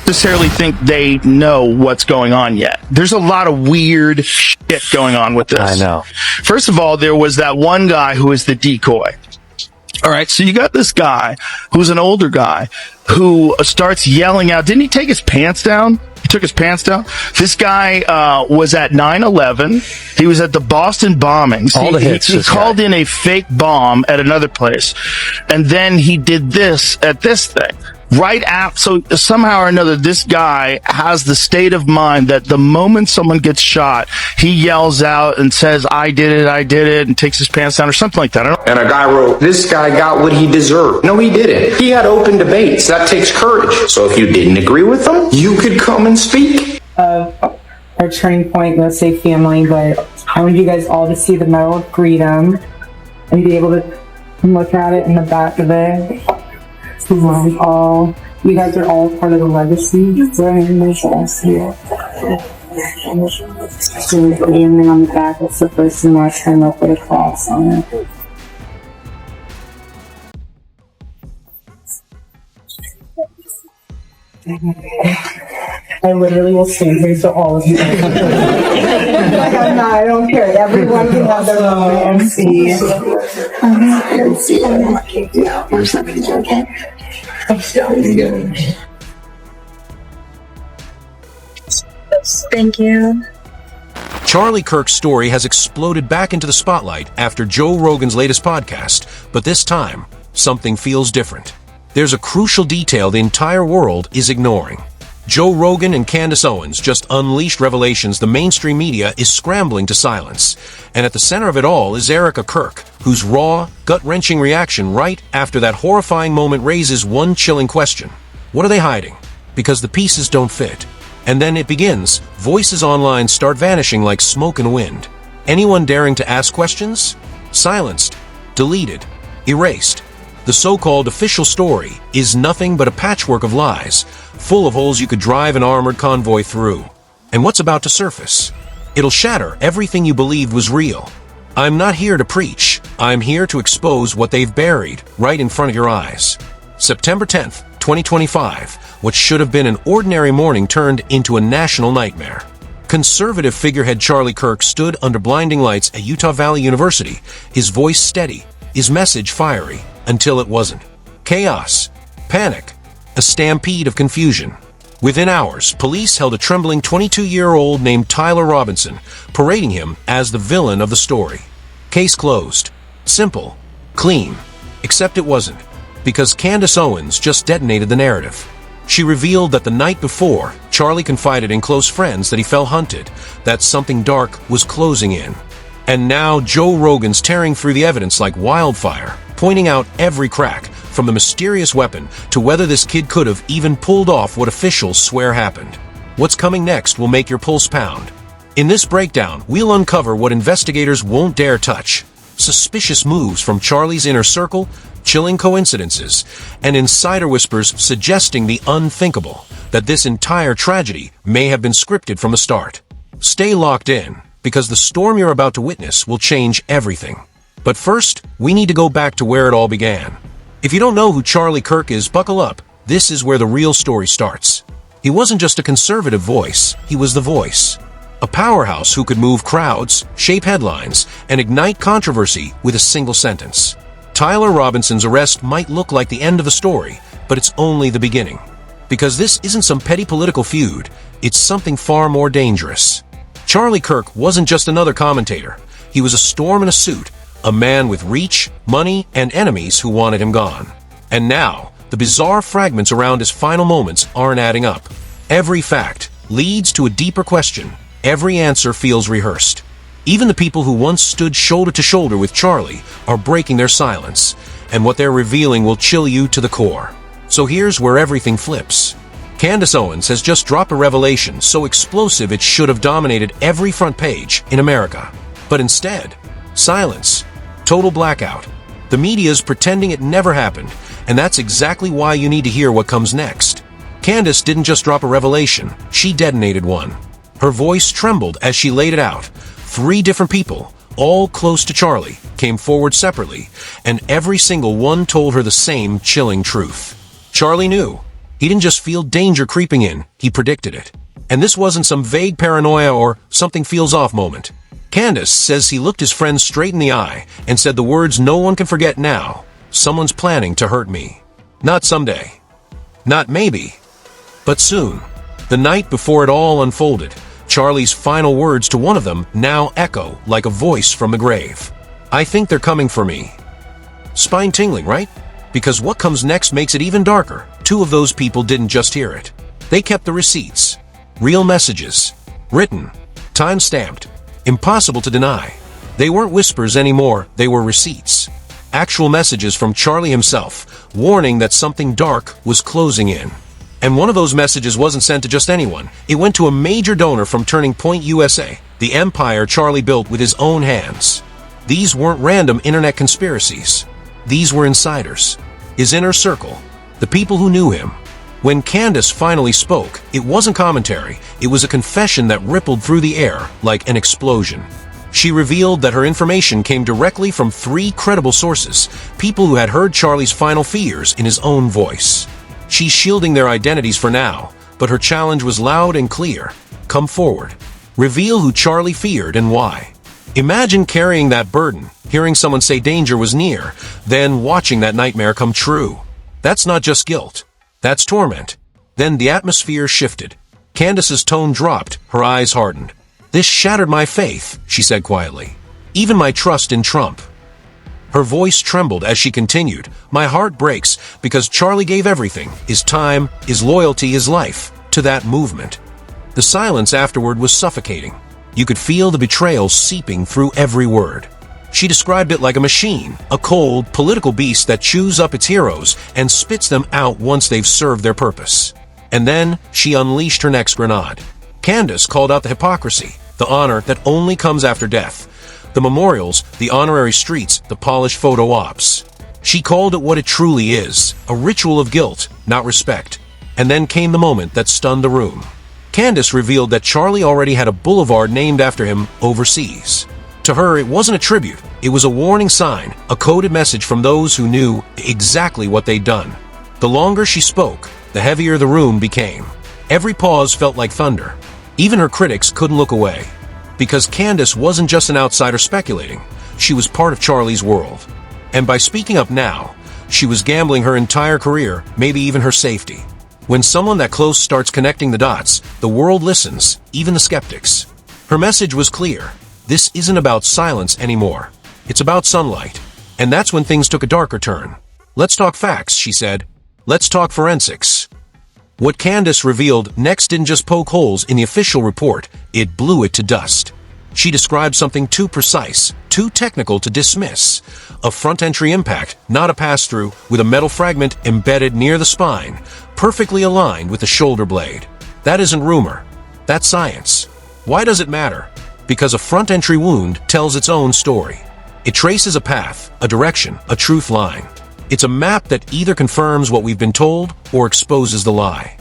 necessarily think they know what's going on yet. There's a lot of weird shit going on with this. I know. First of all, there was that one guy who was the decoy. All right, so you got this guy who's an older guy who starts yelling out. Didn't he take his pants down? He took his pants down. This guy was at 9/11. He was at the Boston bombings. All the hits. He called in a fake bomb at another place. And then he did this at this thing. Right after, so somehow or another, this guy has the state of mind that the moment someone gets shot, he yells out and says, I did it, and takes his pants down or something like that. I don't know. And a guy wrote, this guy got what he deserved. No, he didn't. He had open debates. That takes courage. So if you didn't agree with him, you could come and speak. Our turning point, let's say family, but I want you guys all to see the Medal of Freedom and be able to look at it in the back of it. You guys are all part of the legacy. So anything on the back, it's the first and last time I'll put a cross on it. I literally will stand here so all of you. Like I'm not, I don't care. Everyone can have their own MC. Thank you. Charlie Kirk's story has exploded back into the spotlight after Joe Rogan's latest podcast, but this time, something feels different. There's a crucial detail the entire world is ignoring. Joe Rogan and Candace Owens just unleashed revelations the mainstream media is scrambling to silence. And at the center of it all is Kirk, whose raw, gut-wrenching reaction right after that horrifying moment raises one chilling question. What are they hiding? Because the pieces don't fit. And then it begins. Voices online start vanishing like smoke in the wind. Anyone daring to ask questions? Silenced, deleted, erased. The so-called official story is nothing but a patchwork of lies, full of holes you could drive an armored convoy through. And what's about to surface? It'll shatter everything you believed was real. I'm not here to preach. I'm here to expose what they've buried right in front of your eyes. September 10th, 2025, what should have been an ordinary morning turned into a national nightmare. Conservative figurehead Charlie Kirk stood under blinding lights at Utah Valley University, his voice steady, his message fiery, until it wasn't. Chaos, panic, a stampede of confusion. Within hours, police held a trembling 22-year-old named Tyler Robinson, parading him as the villain of the story. Case closed. Simple. Clean. Except it wasn't, because Candace Owens just detonated the narrative. She revealed that the night before, Charlie confided in close friends that he felt hunted, that something dark was closing in. And now Joe Rogan's tearing through the evidence like wildfire, pointing out every crack, from the mysterious weapon to whether this kid could have even pulled off what officials swear happened. What's coming next will make your pulse pound. In this breakdown, we'll uncover what investigators won't dare touch. Suspicious moves from Charlie's inner circle, chilling coincidences, and insider whispers suggesting the unthinkable, that this entire tragedy may have been scripted from the start. Stay locked in, because the storm you're about to witness will change everything. But first, we need to go back to where it all began. If you don't know who Charlie Kirk is, buckle up. This is where the real story starts. He wasn't just a conservative voice, he was the voice. A powerhouse who could move crowds, shape headlines, and ignite controversy with a single sentence. Tyler Robinson's arrest might look like the end of the story, but it's only the beginning. Because this isn't some petty political feud, it's something far more dangerous. Charlie Kirk wasn't just another commentator. He was a storm in a suit, a man with reach, money, and enemies who wanted him gone. And now, the bizarre fragments around his final moments aren't adding up. Every fact leads to a deeper question. Every answer feels rehearsed. Even the people who once stood shoulder to shoulder with Charlie are breaking their silence, and what they're revealing will chill you to the core. So here's where everything flips. Candace Owens has just dropped a revelation so explosive it should have dominated every front page in America. But instead, silence. Total blackout. The media's pretending it never happened, and that's exactly why you need to hear what comes next. Candace didn't just drop a revelation, she detonated one. Her voice trembled as she laid it out. 3 different people, all close to Charlie, came forward separately, and every single one told her the same chilling truth. Charlie knew. He didn't just feel danger creeping in, he predicted it. And this wasn't some vague paranoia or something feels off moment. Candace says he looked his friend straight in the eye and said the words no one can forget now. Someone's planning to hurt me. Not someday. Not maybe. But soon. The night before it all unfolded, Charlie's final words to one of them now echo like a voice from the grave. I think they're coming for me. Spine tingling, right? Because what comes next makes it even darker. Two of those people didn't just hear it. They kept the receipts. Real messages. Written. Time-stamped. Impossible to deny. They weren't whispers anymore, they were receipts. Actual messages from Charlie himself, warning that something dark was closing in. And one of those messages wasn't sent to just anyone. It went to a major donor from Turning Point USA, the empire Charlie built with his own hands. These weren't random internet conspiracies. These were insiders. His inner circle. The people who knew him. When Candace finally spoke, it wasn't commentary. It was a confession that rippled through the air like an explosion. She revealed that her information came directly from 3 credible sources, people who had heard Charlie's final fears in his own voice. She's shielding their identities for now, but her challenge was loud and clear. Come forward. Reveal who Charlie feared and why. Imagine carrying that burden, hearing someone say danger was near, then watching that nightmare come true. That's not just guilt. That's torment. Then the atmosphere shifted. Candace's tone dropped, her eyes hardened. This shattered my faith, she said quietly. Even my trust in Trump. Her voice trembled as she continued. My heart breaks because Charlie gave everything, his time, his loyalty, his life, to that movement. The silence afterward was suffocating. You could feel the betrayal seeping through every word. She described it like a machine, a cold, political beast that chews up its heroes and spits them out once they've served their purpose. And then she unleashed her next grenade. Candace called out the hypocrisy, the honor that only comes after death. The memorials, the honorary streets, the polished photo ops. She called it what it truly is, a ritual of guilt, not respect. And then came the moment that stunned the room. Candace revealed that Charlie already had a boulevard named after him overseas. To her, it wasn't a tribute. It was a warning sign, a coded message from those who knew exactly what they'd done. The longer she spoke, the heavier the room became. Every pause felt like thunder. Even her critics couldn't look away. Because Candace wasn't just an outsider speculating. She was part of Charlie's world. And by speaking up now, she was gambling her entire career, maybe even her safety. When someone that close starts connecting the dots, the world listens, even the skeptics. Her message was clear. This isn't about silence anymore. It's about sunlight. And that's when things took a darker turn. Let's talk facts, she said. Let's talk forensics. What Candace revealed next didn't just poke holes in the official report, it blew it to dust. She described something too precise, too technical to dismiss. A front entry impact, not a pass-through, with a metal fragment embedded near the spine, perfectly aligned with the shoulder blade. That isn't rumor. That's science. Why does it matter? Because a front entry wound tells its own story. It traces a path, a direction, a truth line. It's a map that either confirms what we've been told or exposes the lie.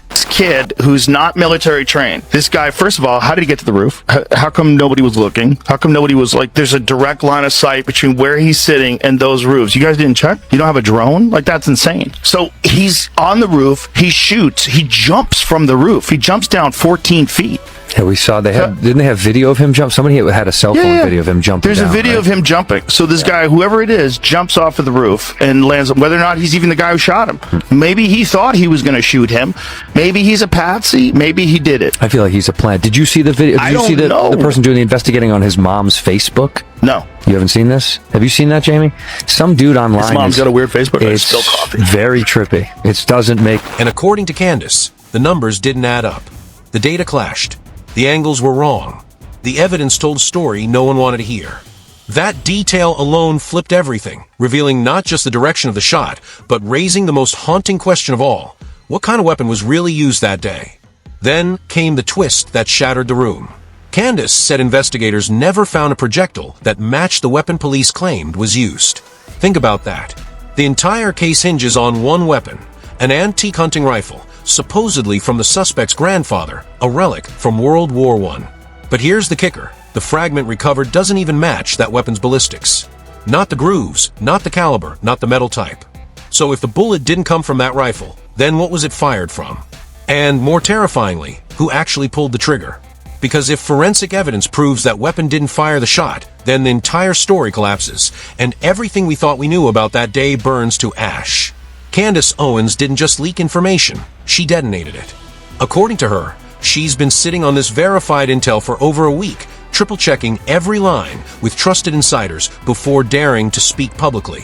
This kid who's not military trained, this guy, first of all, how did he get to the roof? How come nobody was looking? How come nobody was like, there's a direct line of sight between where he's sitting and those roofs? You guys didn't check? You don't have a drone? Like, that's insane. So he's on the roof, he shoots, he jumps from the roof. He jumps down 14 feet. Yeah, we saw didn't they have video of him jump? Somebody had a cell phone video of him jumping. There's a video of him jumping. So this guy, whoever it is, jumps off of the roof and lands, whether or not he's even the guy who shot him. Maybe he thought he was going to shoot him. Maybe he's a patsy. Maybe he did it. I feel like he's a plant. Did you see the video? Did you see the person doing the investigating on his mom's Facebook? No. You haven't seen this? Have you seen that, Jamie? Some dude online. His mom's got a weird Facebook. It's spill coffee. Very trippy. It doesn't make... And according to Candace, the numbers didn't add up. The data clashed. The angles were wrong. The evidence told a story no one wanted to hear. That detail alone flipped everything, revealing not just the direction of the shot, but raising the most haunting question of all. What kind of weapon was really used that day? Then came the twist that shattered the room. Candace said investigators never found a projectile that matched the weapon police claimed was used. Think about that. The entire case hinges on one weapon, an antique hunting rifle, supposedly from the suspect's grandfather, a relic from World War I. But here's the kicker. The fragment recovered doesn't even match that weapon's ballistics. Not the grooves, not the caliber, not the metal type. So if the bullet didn't come from that rifle, Then what was it fired from? And more terrifyingly, who actually pulled the trigger? Because if forensic evidence proves that weapon didn't fire the shot, then the entire story collapses, and everything we thought we knew about that day burns to ash. Candace Owens didn't just leak information, she detonated it. According to her, she's been sitting on this verified intel for over a week, triple-checking every line with trusted insiders before daring to speak publicly.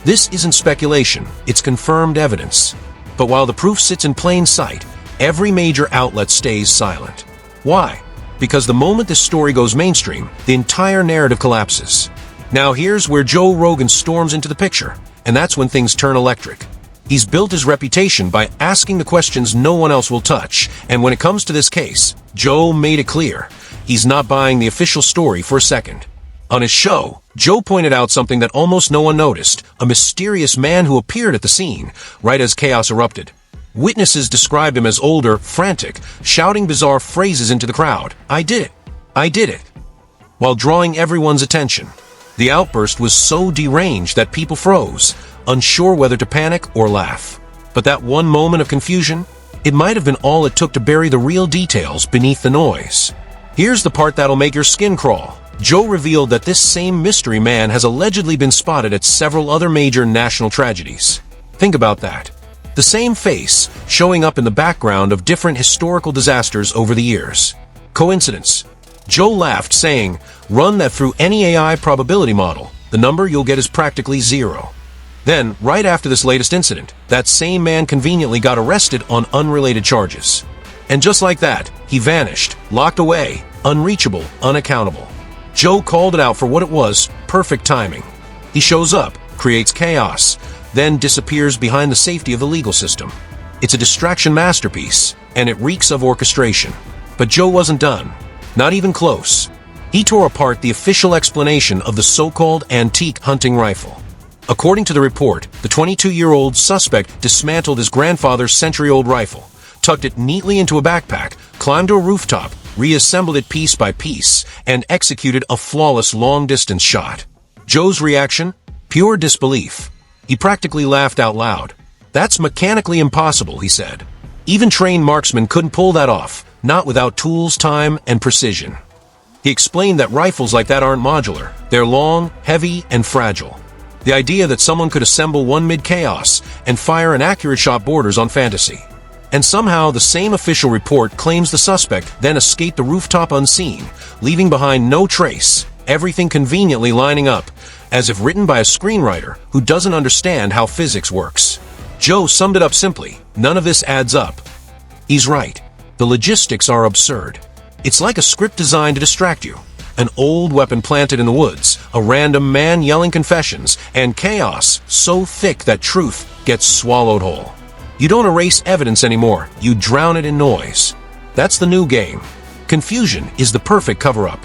This isn't speculation, it's confirmed evidence. But while the proof sits in plain sight, every major outlet stays silent. Why? Because the moment this story goes mainstream, the entire narrative collapses. Now here's where Joe Rogan storms into the picture, and that's when things turn electric. He's built his reputation by asking the questions no one else will touch, and when it comes to this case, Joe made it clear. He's not buying the official story for a second. On his show, Joe pointed out something that almost no one noticed, a mysterious man who appeared at the scene, right as chaos erupted. Witnesses described him as older, frantic, shouting bizarre phrases into the crowd. "I did it! I did it!" while drawing everyone's attention. The outburst was so deranged that people froze, unsure whether to panic or laugh. But that one moment of confusion, it might have been all it took to bury the real details beneath the noise. Here's the part that'll make your skin crawl. Joe revealed that this same mystery man has allegedly been spotted at several other major national tragedies. Think about that. The same face showing up in the background of different historical disasters over the years. Coincidence? Joe laughed, saying, "Run that through any AI probability model. The number you'll get is practically zero." Then, right after this latest incident, that same man conveniently got arrested on unrelated charges. And just like that, he vanished, locked away, unreachable, unaccountable. Joe called it out for what it was, perfect timing. He shows up, creates chaos, then disappears behind the safety of the legal system. It's a distraction masterpiece, and it reeks of orchestration. But Joe wasn't done. Not even close. He tore apart the official explanation of the so-called antique hunting rifle. According to the report, the 22-year-old suspect dismantled his grandfather's century-old rifle, tucked it neatly into a backpack, climbed to a rooftop, reassembled it piece by piece, and executed a flawless long-distance shot. Joe's reaction? Pure disbelief. He practically laughed out loud. "That's mechanically impossible," he said. "Even trained marksmen couldn't pull that off, not without tools, time, and precision." He explained that rifles like that aren't modular. They're long, heavy, and fragile. The idea that someone could assemble one mid-chaos and fire an accurate shot borders on fantasy. And somehow the same official report claims the suspect then escaped the rooftop unseen, leaving behind no trace, everything conveniently lining up, as if written by a screenwriter who doesn't understand how physics works. Joe summed it up simply: none of this adds up. He's right. The logistics are absurd. It's like a script designed to distract you. An old weapon planted in the woods, a random man yelling confessions, and chaos so thick that truth gets swallowed whole. You don't erase evidence anymore, you drown it in noise. That's the new game. Confusion is the perfect cover-up.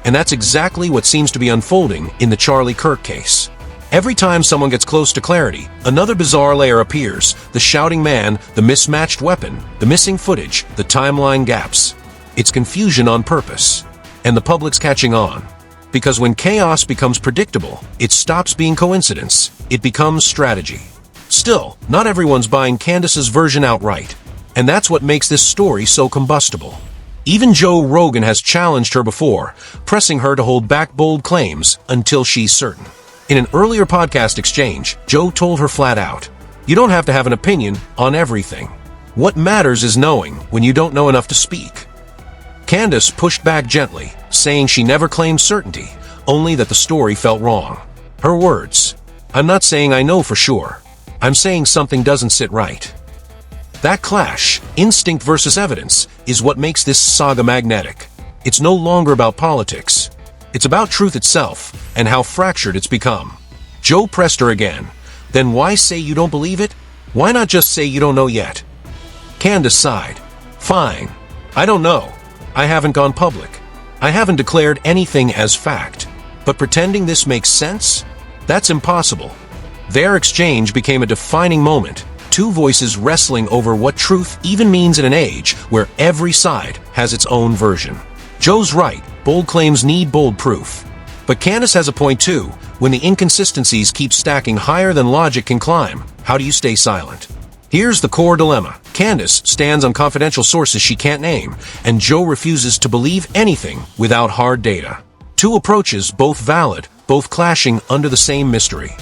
And that's exactly what seems to be unfolding in the Charlie Kirk case. Every time someone gets close to clarity, another bizarre layer appears: the shouting man, the mismatched weapon, the missing footage, the timeline gaps. It's confusion on purpose. And the public's catching on. Because when chaos becomes predictable, it stops being coincidence. It becomes strategy. Still, not everyone's buying Candace's version outright. And that's what makes this story so combustible. Even Joe Rogan has challenged her before, pressing her to hold back bold claims until she's certain. In an earlier podcast exchange, Joe told her flat out, "You don't have to have an opinion on everything. What matters is knowing when you don't know enough to speak." Candace pushed back gently, saying she never claimed certainty, only that the story felt wrong. Her words: "I'm not saying I know for sure. I'm saying something doesn't sit right." That clash, instinct versus evidence, is what makes this saga magnetic. It's no longer about politics. It's about truth itself, and how fractured it's become. Joe pressed her again. "Then why say you don't believe it? Why not just say you don't know yet?" Candace sighed. "Fine. I don't know. I haven't gone public. I haven't declared anything as fact. But pretending this makes sense? That's impossible." Their exchange became a defining moment. Two voices wrestling over what truth even means in an age where every side has its own version. Joe's right, bold claims need bold proof. But Candace has a point too. When the inconsistencies keep stacking higher than logic can climb, how do you stay silent? Here's the core dilemma. Candace stands on confidential sources she can't name, and Joe refuses to believe anything without hard data. Two approaches, both valid, both clashing under the same mystery.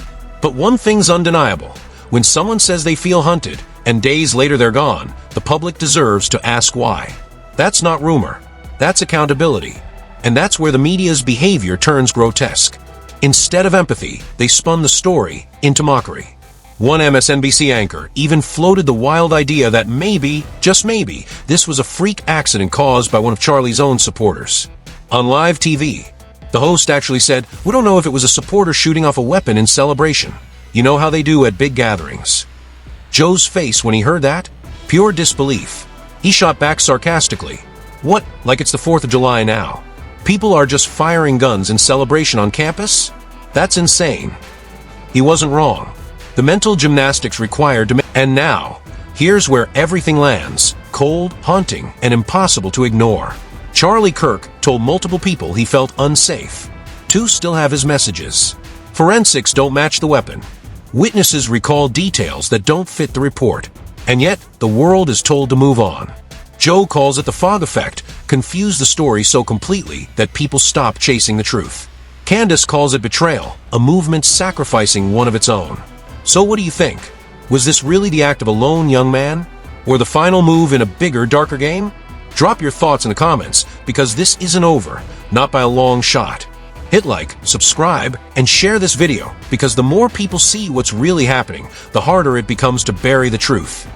But one thing's undeniable. When someone says they feel hunted, and days later they're gone, the public deserves to ask why. That's not rumor. That's accountability. And that's where the media's behavior turns grotesque. Instead of empathy, they spun the story into mockery. One MSNBC anchor even floated the wild idea that maybe, just maybe, this was a freak accident caused by one of Charlie's own supporters. On live TV, the host actually said, "We don't know if it was a supporter shooting off a weapon in celebration. You know how they do at big gatherings." Joe's face when he heard that? Pure disbelief. He shot back sarcastically. "What, like it's the 4th of July now? People are just firing guns in celebration on campus? That's insane." He wasn't wrong. The mental gymnastics required to and now, here's where everything lands. Cold, haunting, and impossible to ignore. Charlie Kirk told multiple people he felt unsafe. Two still have his messages. Forensics don't match the weapon. Witnesses recall details that don't fit the report. And yet, the world is told to move on. Joe calls it the fog effect, confused the story so completely that people stop chasing the truth. Candace calls it betrayal, a movement sacrificing one of its own. So what do you think? Was this really the act of a lone young man? Or the final move in a bigger, darker game? Drop your thoughts in the comments, because this isn't over, not by a long shot. Hit like, subscribe, and share this video, because the more people see what's really happening, the harder it becomes to bury the truth.